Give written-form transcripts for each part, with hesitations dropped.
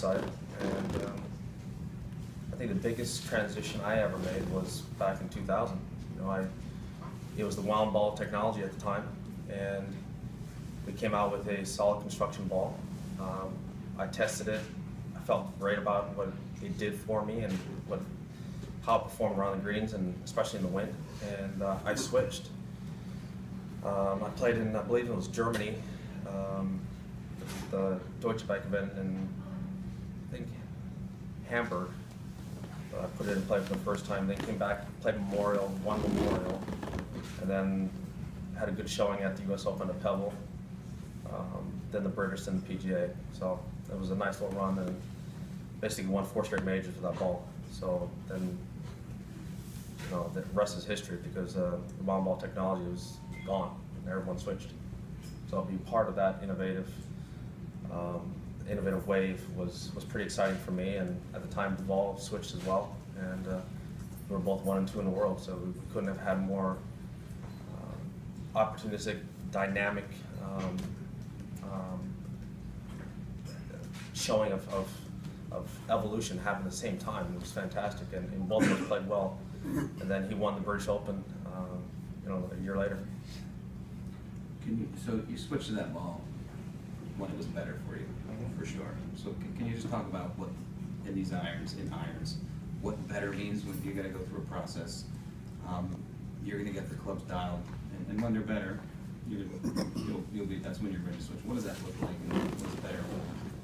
side, and I think the biggest transition I ever made was back in 2000. You know, it was the wound ball technology at the time, and we came out with a solid construction ball. I tested it. I felt great about what it did for me and how it performed around the greens, and especially in the wind. And I switched. I played in, I believe it was Germany, the Deutsche Bank event in, I think, Hamburg. I put it in play for the first time. Then came back, played Memorial, won Memorial, and then had a good showing at the US Open at Pebble, then the British and the PGA. So it was a nice little run, and basically won 4 straight majors with that ball. So then, you know, the rest is history, because the wound ball technology was gone and everyone switched. So to be part of that innovative wave was pretty exciting for me. And at the time, Duval switched as well, and we were both 1 and 2 in the world. So we couldn't have had more opportunistic, dynamic showing of evolution happen at the same time. It was fantastic, and both of us played well. And then he won the British Open, you know, a year later. So you switched to that ball when it was better for you, for sure. So can you just talk about what in these irons, what better means when you got to go through a process? You're going to get the clubs dialed, and when they're better, you'll be. That's when you're ready to switch. What does that look like? And what's better?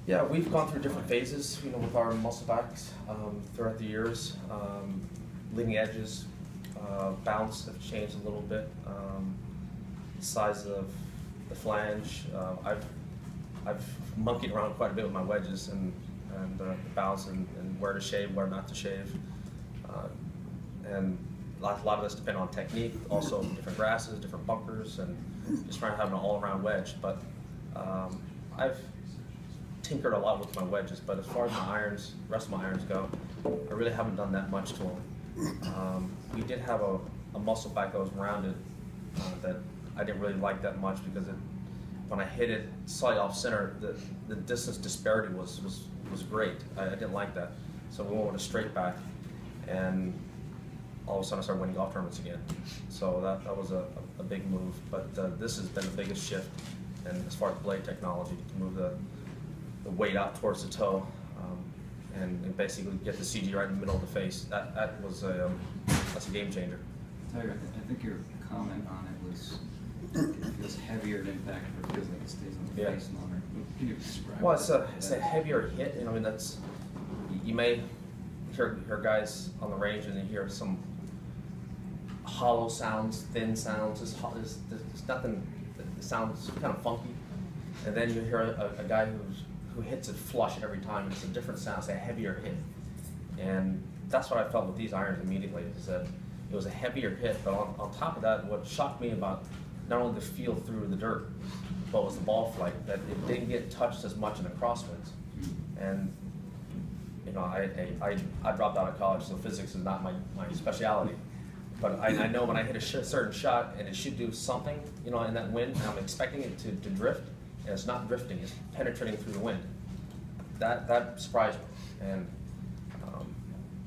Yeah, we've gone through different phases, you know, with our muscle backs throughout the years. Leading edges, bounce have changed a little bit. Size of the flange. I've monkeyed around quite a bit with my wedges and the bounce and where to shave, where not to shave. And a lot of this depends on technique, also different grasses, different bunkers, and just trying to have an all-around wedge. But I've tinkered a lot with my wedges, but as far as my irons, the rest of my irons go, I really haven't done that much to them. We did have a muscle back that was rounded that I didn't really like that much, because when I hit it slightly off center, the distance disparity was great. I didn't like that. So we went with a straight back, and all of a sudden I started winning golf tournaments again. So that was a big move. But this has been the biggest shift, and as far as blade technology, to move the weight out towards the toe, and basically get the CG right in the middle of the face. That's a game changer. Tiger, I think your comment on it was it feels heavier in impact, but it feels like it stays on the face longer. Can you describe? Well, it's a heavier hit. You know, I mean, that's, you may hear guys on the range and you hear some hollow sounds, thin sounds. There's nothing that sounds kind of funky, and then you hear a guy who hits it flush every time. It's a different sound. It's a heavier hit, and that's what I felt with these irons immediately. Is that it was a heavier hit, but on top of that, what shocked me about not only the feel through the dirt, but was the ball flight, that it didn't get touched as much in the crosswinds. And you know, I dropped out of college, so physics is not my specialty. But I know when I hit a certain shot and it should do something, you know, in that wind, and I'm expecting it to drift, and it's not drifting, it's penetrating through the wind. That surprised me, and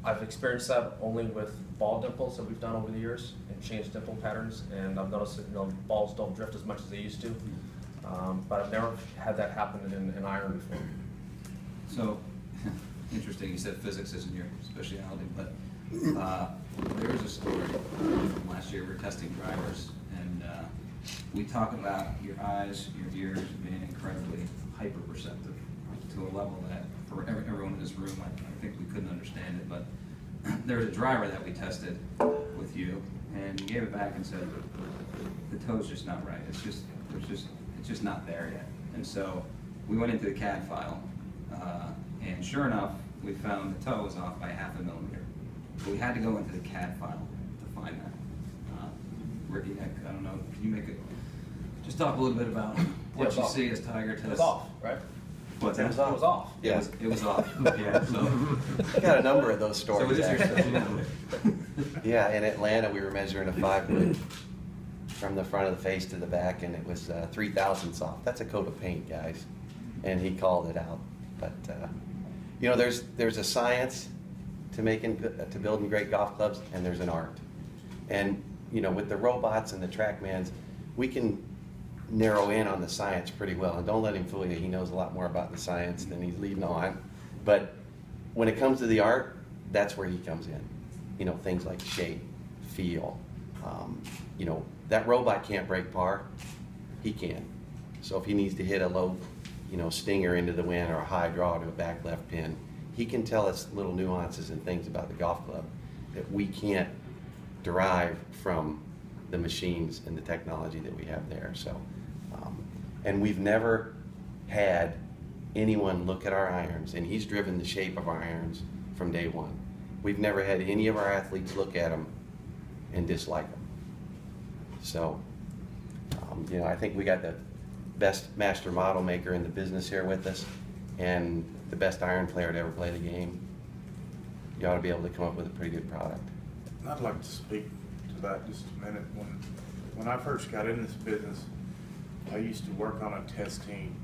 I've experienced that only with ball dimples that we've done over the years, and changed dimple patterns, and I've noticed that, you know, balls don't drift as much as they used to. But I've never had that happen in iron before. So, interesting, you said physics isn't your specialty, but there was a story from last year. We were testing drivers, and we talk about your eyes, your ears being incredibly hyper-perceptive to a level that for everyone in this room, I think we couldn't understand it. But there was a driver that we tested with you, and you gave it back and said the toe's just not right. It's just not there yet. And so we went into the CAD file, and sure enough, we found the toe was off by 0.5 millimeter. But we had to go into the CAD file to find that. Ricky, I don't know, can you make it? Just talk a little bit about what you see as Tiger tests. It was off, right? What's that? It was off. Yeah. It was off. Yeah. So I got a number of those stories. what is your specialty? Yeah, in Atlanta we were measuring a 5-wood from the front of the face to the back, and it was 3 thousandths off. That's a coat of paint, guys. And he called it out. But You know, there's a science to building great golf clubs, and there's an art. And you know, with the robots and the TrackMans, we can narrow in on the science pretty well. And don't let him fool you; he knows a lot more about the science than he's leading on. But when it comes to the art, that's where he comes in. You know, things like shape, feel. You know, that robot can't break par. He can. So if he needs to hit a low, you know, stinger into the wind or a high draw to a back left pin, he can tell us little nuances and things about the golf club that we can't derive from the machines and the technology that we have there. So, and we've never had anyone look at our irons, and he's driven the shape of our irons from day one. We've never had any of our athletes look at them and dislike them. So, you know, I think we got the best master model maker in the business here with us, and the best iron player to ever play the game. You ought to be able to come up with a pretty good product. I'd like to speak to that just a minute. When I first got in this business, I used to work on a test team,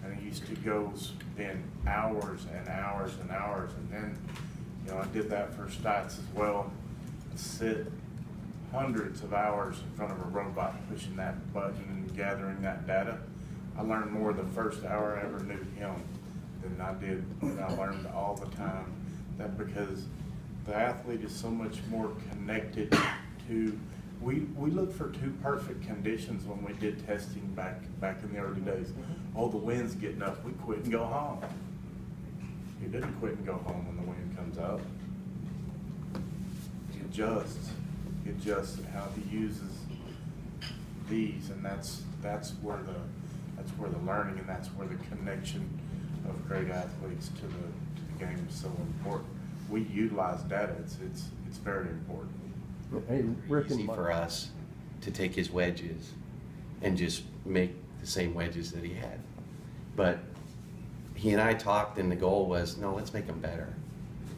and I used to go spend hours and hours and hours, and then, you know, I did that for stats as well. Sit hundreds of hours in front of a robot pushing that button and gathering that data. I learned more the first hour I ever knew him than I did when I learned all the time. That because the athlete is so much more connected to, we looked for two perfect conditions when we did testing back in the early days. Oh, the wind's getting up, we quit and go home. You didn't quit and go home when the wind comes up. He adjusts how he uses these, and that's where the learning, and that's where the connection of great athletes to the game is so important. We utilize data. It's very important. Hey, Rick, It's easy for us to take his wedges and just make the same wedges that he had. But he and I talked, and the goal was, no, let's make them better.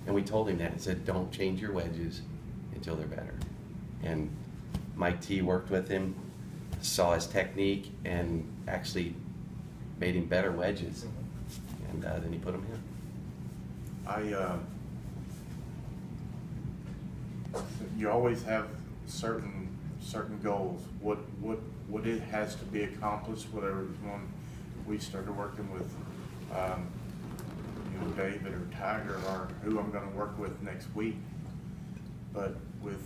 And we told him that and said, don't change your wedges until they're better. And Mike T worked with him, saw his technique, and actually made him better wedges. And then he put them in. You always have certain goals. What it has to be accomplished. Whether it's when we started working with, you know, David or Tiger, or who I'm going to work with next week. But with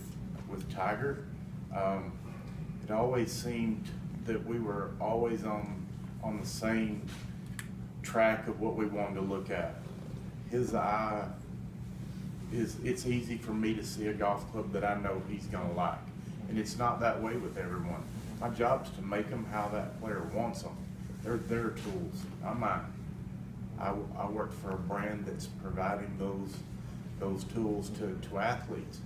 Tiger, it always seemed that we were always on the same track of what we wanted to look at. His eye it's easy for me to see a golf club that I know he's going to like. And it's not that way with everyone. My job is to make them how that player wants them. They're their tools, not mine. I work for a brand that's providing those tools to athletes.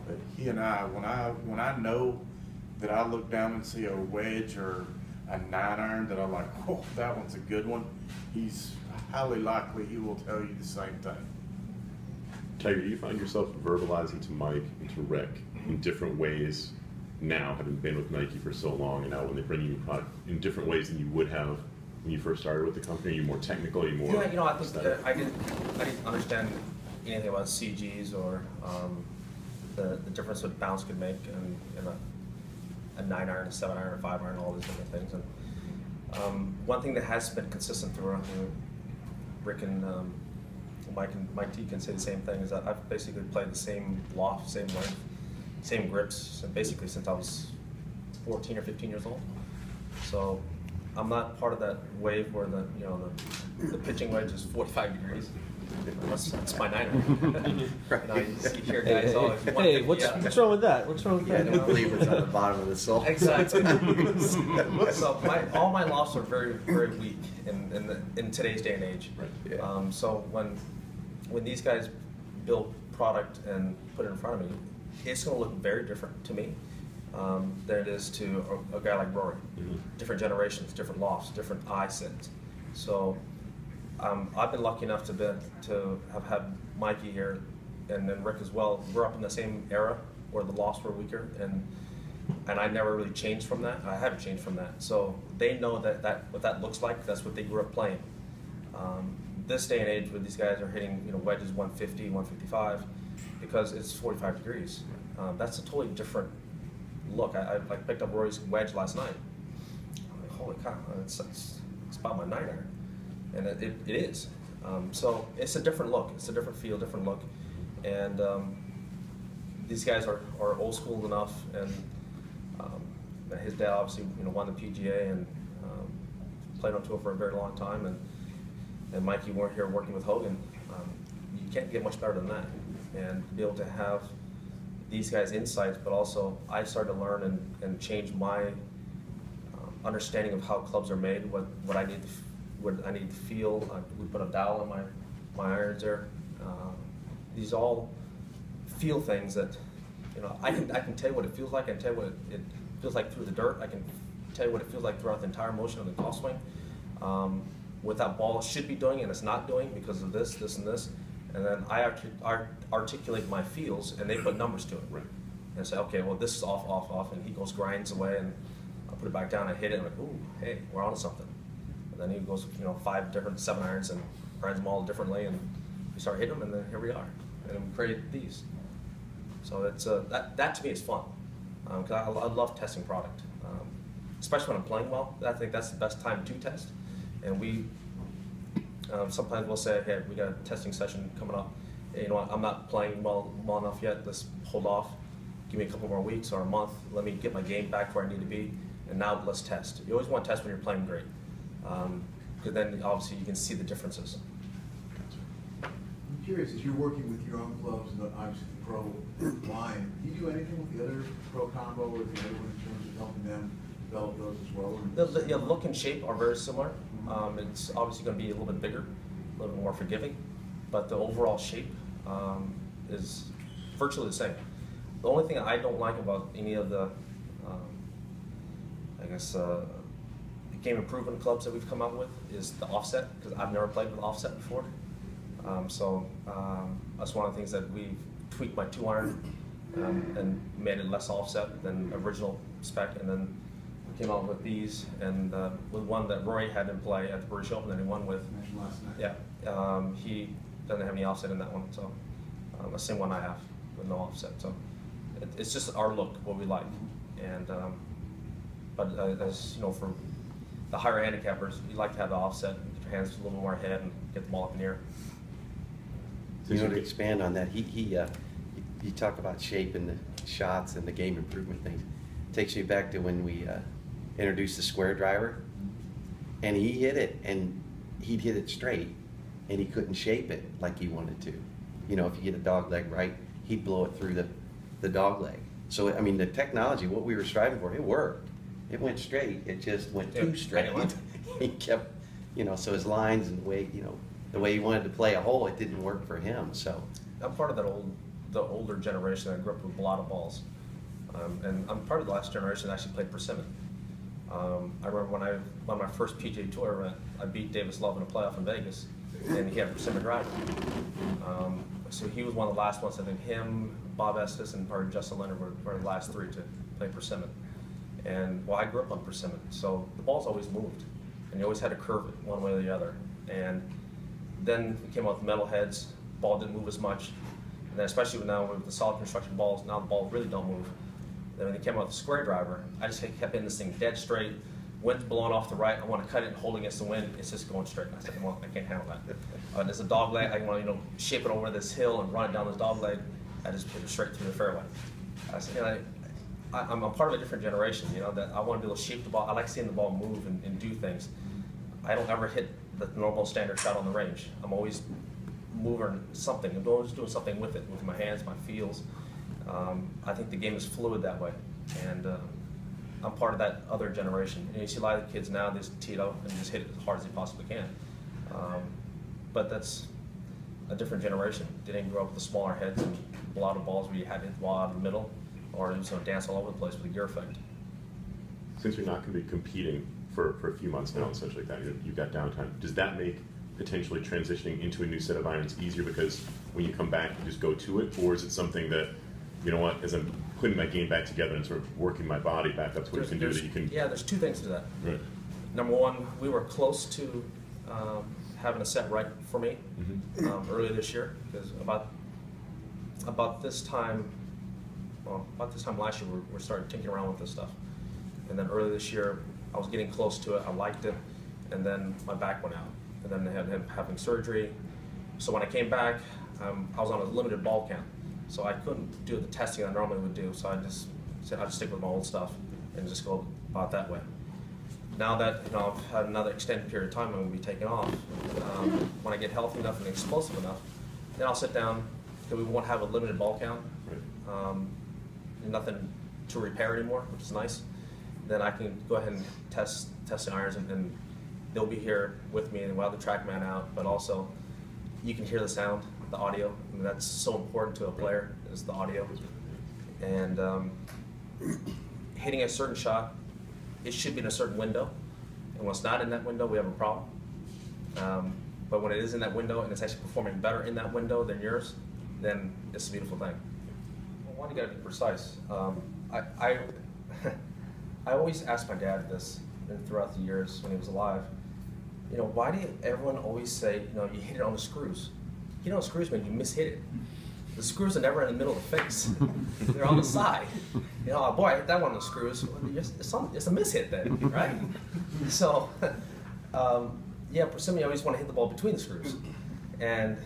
But he and I, when I know that I look down and see a wedge or a 9-iron that I'm like, oh, that one's a good one, he's highly likely he will tell you the same thing. Tiger, do you find yourself verbalizing to Mike and to Rick in different ways now, having been with Nike for so long, and now when they bring you a product in different ways than you would have when you first started with the company? Are you more technical? Are you more? Yeah, you know, I think I didn't understand anything about CGs or the difference what bounce could make in a 9-iron, a 7-iron, a 5-iron, all these different things. And one thing that has been consistent throughout, Rick and Mike T can say the same thing, is that I've basically played the same loft, same length, same grips, and basically since I was 14 or 15 years old. So I'm not part of that wave where the pitching wedge is 45 degrees. Unless it's my 9-iron. Right. You know, you see here guys, oh, if you want Hey, 50, what's wrong with that? What's wrong with Yeah, that? don't believe it's on the bottom of the sole. Exactly. So all my lofts are very, very weak in today's day and age. Right. Yeah. So when these guys build product and put it in front of me, it's going to look very different to me than it is to a guy like Rory. Mm-hmm. Different generations, different lofts, different eye sets. So I've been lucky enough to have had Mikey here, and then Rick as well. We're up in the same era where the lofts were weaker, and I never really changed from that. I haven't changed from that. So they know that what that looks like. That's what they grew up playing. this day and age where these guys are hitting, you know, wedges 150, 155, because it's 45 degrees. That's a totally different look. I picked up Rory's wedge last night. I'm like, holy cow, it's about my 9-iron, and it is. So it's a different look. It's a different feel, different look, and these guys are old school enough, and his dad obviously, you know, won the PGA and played on tour for a very long time, and Mike, you weren't here working with Hogan. You can't get much better than that, and to be able to have these guys' insights, but also I started to learn and change my understanding of how clubs are made, what I need to feel. We put a dial on my irons there. These all feel things that, you know, I can tell you what it feels like. I can tell you what it feels like through the dirt. I can tell you what it feels like throughout the entire motion of the golf swing. What that ball should be doing and it's not doing because of this, this, and this. And then I articulate my feels, and they put numbers to it. Right. And say, okay, well, this is off, off, off, and he goes grinds away, and I put it back down and hit it, and I'm like, ooh, hey, we're on to something. And then he goes, you know, 5 different 7-irons and grinds them all differently, and we start hitting them, and then here we are. And then we create these. So it's that to me is fun, because I love testing product, especially when I'm playing well. I think that's the best time to test. And we sometimes we'll say, hey, we got a testing session coming up. Hey, you know what, I'm not playing well enough yet. Let's hold off. Give me a couple more weeks or a month. Let me get my game back where I need to be. And now let's test. You always want to test when you're playing great, because then obviously you can see the differences. I'm curious, as you're working with your own clubs and obviously the pro line, do you do anything with the other pro combo or the other one in terms of helping them develop those as well? The look and shape are very similar. It's obviously going to be a little bit bigger, a little bit more forgiving, but the overall shape is virtually the same. The only thing I don't like about any of the, I guess, game improvement clubs that we've come out with is the offset, because I've never played with offset before. That's one of the things that we tweaked my 2-iron and made it less offset than original spec, and then we came out with these, and with one that Rory had in play at the British Open that he won with. Mentioned last night. Yeah, he doesn't have any offset in that one, so the same one I have with no offset. So it's just our look, what we like, and but as you know, for the higher handicappers, you like to have the offset, get your hands a little more ahead and get the ball up in the air. You know, to expand on that, you talk about shape and the shots and the game improvement things. Takes me back to when we introduced the square driver, and he hit it, and he'd hit it straight, and he couldn't shape it like he wanted to. You know, if you get a dog leg right, he'd blow it through the dog leg. So, I mean, the technology, what we were striving for, it worked. It went straight, it just went too straight. He kept, you know, so his lines and the way, you know, the way he wanted to play a hole, it didn't work for him. So I'm part of the older generation that grew up with a lot of balls, and I'm part of the last generation that actually played persimmon. I remember when I won my first PGA Tour event, I beat Davis Love in a playoff in Vegas, and he had a persimmon driver. So he was one of the last ones. I think him, Bob Estes, and probably Justin Leonard were the last 3 to play persimmon. And well, I grew up on persimmon, so the ball's always moved, and you always had to curve it one way or the other. And then we came out with metal heads, ball didn't move as much, and then especially now with the solid construction balls, now the balls really don't move. Then when they came out with the square driver, I just kept hitting this thing dead straight, wind's blowing off the right, I want to cut it and hold it against the wind, it's just going straight. And I said, well, I can't handle that. There's a dog leg, I want to, you know, shape it over this hill and run it down this dog leg, I just put it straight through the fairway. I said, you know, I'm a part of a different generation, you know, that I want to be able to shape the ball. I like seeing the ball move and do things. I don't ever hit the normal standard shot on the range. I'm always moving something. I'm always doing something with it, with my hands, my feels. I think the game is fluid that way, and I'm part of that other generation. And you see a lot of the kids now, they just tee it up and just hit it as hard as they possibly can. But that's a different generation. They didn't grow up with the smaller heads and a lot of balls where you had to hit the ball out of the middle, or just dance all over the place with the gear effect. Since you're not going to be competing for a few months now, essentially like that, you've got downtime, does that make potentially transitioning into a new set of irons easier because when you come back you just go to it, or is it something that, you know what, as I'm putting my game back together and sort of working my body back up to what you can do that you can... Yeah, there's 2 things to that. Right. Number one, we were close to having a set right for me earlier this year, because about this time last year, we started tinkering around with this stuff. And then earlier this year, I was getting close to it, I liked it, and then my back went out. And then I had him having surgery. So when I came back, I was on a limited ball count. So I couldn't do the testing I normally would do, so I just said I'd stick with my old stuff and just go about that way. Now that I've had another extended period of time, I'm going to be taking off. When I get healthy enough and explosive enough, then I'll sit down, because we won't have a limited ball count. Nothing to repair anymore, which is nice. Then I can go ahead and test the irons, and they'll be here with me, and we'll have the TrackMan out, but also you can hear the sound, the audio, and that's so important to a player, is the audio. And hitting a certain shot, it should be in a certain window, and when it's not in that window, we have a problem. But when it is in that window, and it's actually performing better in that window than yours, then it's a beautiful thing. Well, one, you gotta be precise. I always ask my dad this, and throughout the years when he was alive, why do everyone always say, you hit it on the screws? You know, screws mean you mishit it. The screws are never in the middle of the face. They're on the side. Boy, I hit that one on the screws. It's a mishit then, right? So, yeah, persimmon, you always want to hit the ball between the screws. And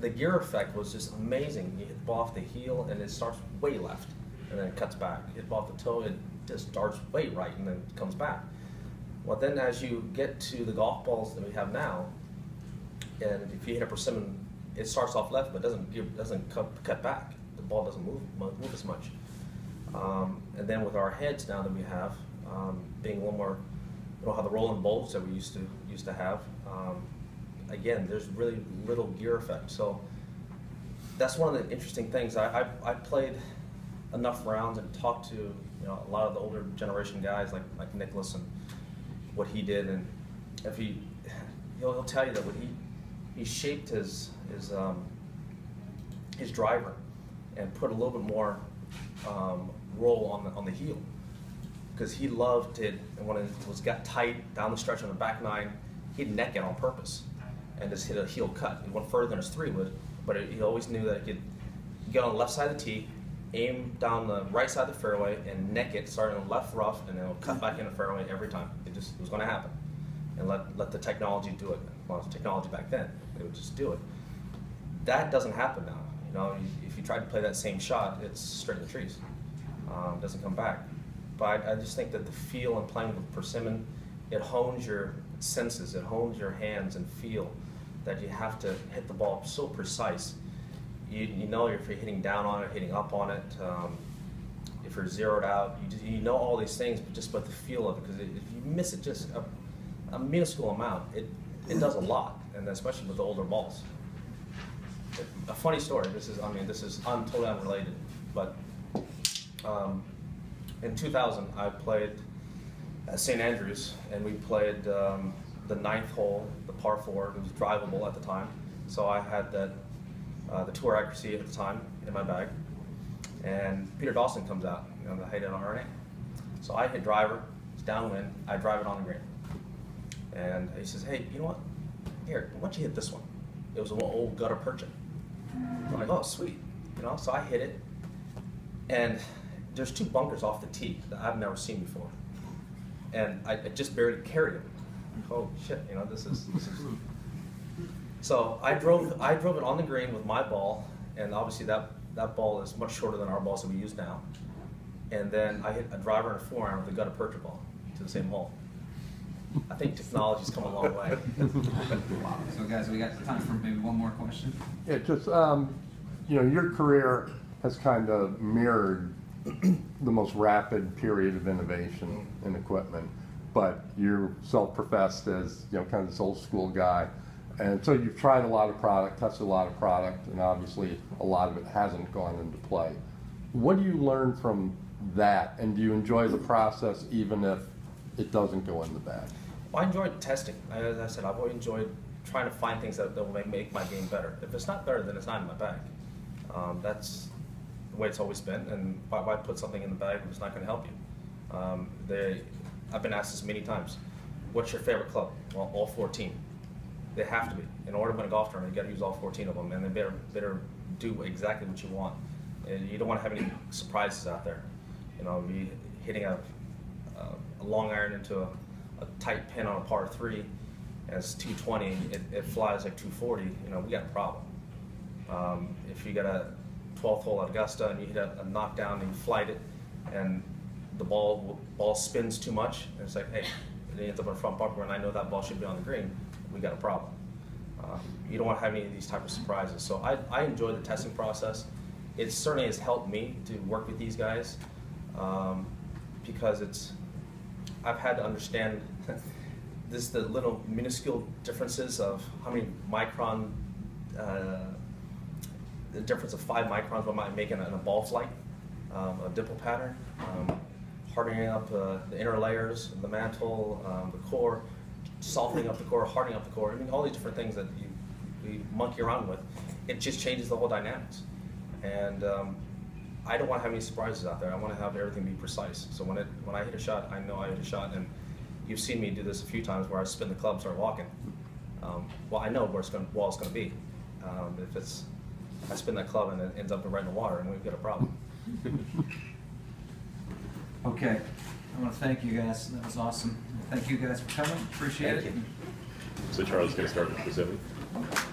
the gear effect was just amazing. You hit the ball off the heel, and it starts way left, and then it cuts back. You hit the ball off the toe, it just starts way right, and then comes back. Well, then as you get to the golf balls that we have now, and if you hit a persimmon, it starts off left, but doesn't cut back. The ball doesn't move as much. And then with our heads now that we have, being a little more, we don't have the rolling bolts that we used to have. Again, there's really little gear effect. So that's one of the interesting things. I played enough rounds and talked to a lot of the older generation guys like Nicholas and what he did, and if he'll tell you that when he shaped his driver and put a little bit more roll on the heel, because he loved it, and when it got tight down the stretch on the back nine, he'd neck it on purpose and just hit a heel cut. It went further than his 3 would, but he always knew that he could get on the left side of the tee, aim down the right side of the fairway, and neck it, starting on the left rough, and then it'll cut back in the fairway every time. It was going to happen. And let the technology do it. Well, it was technology back then. They would just do it. That doesn't happen now. If you try to play that same shot, it's straight in the trees. It doesn't come back. But I just think that the feel and playing with persimmon, it hones your senses, it hones your hands and feel that you have to hit the ball so precise. You know if you're hitting down on it, hitting up on it, if you're zeroed out, you know all these things, but just by the feel of it, because if you miss it just a minuscule amount, it does a lot, and especially with the older balls. A funny story, this is totally unrelated, but in 2000 I played at St. Andrews, and we played the 9th hole, the par 4. It was drivable at the time, so I had the tour accuracy at the time in my bag, and Peter Dawson comes out, the height on RNA. So I hit driver, it's downwind, I drive it on the green. And he says, hey, you know what? Here, why don't you hit this one? It was an old gutter perchin. I'm like, oh, sweet. So I hit it, and there's 2 bunkers off the tee that I've never seen before. And I just barely carried them. Oh shit, this is. So I drove it on the green with my ball, and obviously that ball is much shorter than our balls that we use now. And then I hit a driver and a 4-iron with a gutter perch ball to the same hole. I think technology's come a long way. So guys, we got time for maybe one more question. Yeah, just your career has kind of mirrored the most rapid period of innovation in equipment, but you're self-professed as kind of this old school guy, and so you've tried a lot of product, tested a lot of product, and obviously a lot of it hasn't gone into play. What do you learn from that, and do you enjoy the process even if it doesn't go in the bag? Well, I enjoyed testing. As I said, I've always enjoyed trying to find things that will make my game better. If it's not better, then it's not in my bag. That's the way it's always been, and why put something in the bag if it's not going to help you? I've been asked this many times. what's your favorite club? Well, all 14. They have to be. In order to win a golf tournament, you got to use all 14 of them, and they better do exactly what you want. And you don't want to have any surprises out there. You know, be hitting a long iron into a tight pin on a par 3, and it's 220, it flies like 240. You know, we got a problem. If you got a 12th hole at Augusta and you hit a knockdown and you flight it, and the ball spins too much, and it's like, hey, it ends up in the front bumper, and I know that ball should be on the green. We got a problem. You don't want to have any of these type of surprises. So I enjoy the testing process. It certainly has helped me to work with these guys because I've had to understand the little minuscule differences of how many micron, the difference of 5 microns what might make in a ball flight, a dimple pattern, hardening up the inner layers, the mantle, the core, softening up the core, hardening up the core. I mean, all these different things that you monkey around with. It just changes the whole dynamics. And I don't want to have any surprises out there. I want to have everything be precise. So when I hit a shot, I know I hit a shot. And you've seen me do this a few times where I spin the club, start walking. Well, I know where it's going to be. If I spin that club and it ends up right in the water, and we've got a problem. Okay, I want to thank you guys. That was awesome. Thank you guys for coming. Appreciate it. Thank you. So Charlie's going to start with the 7th?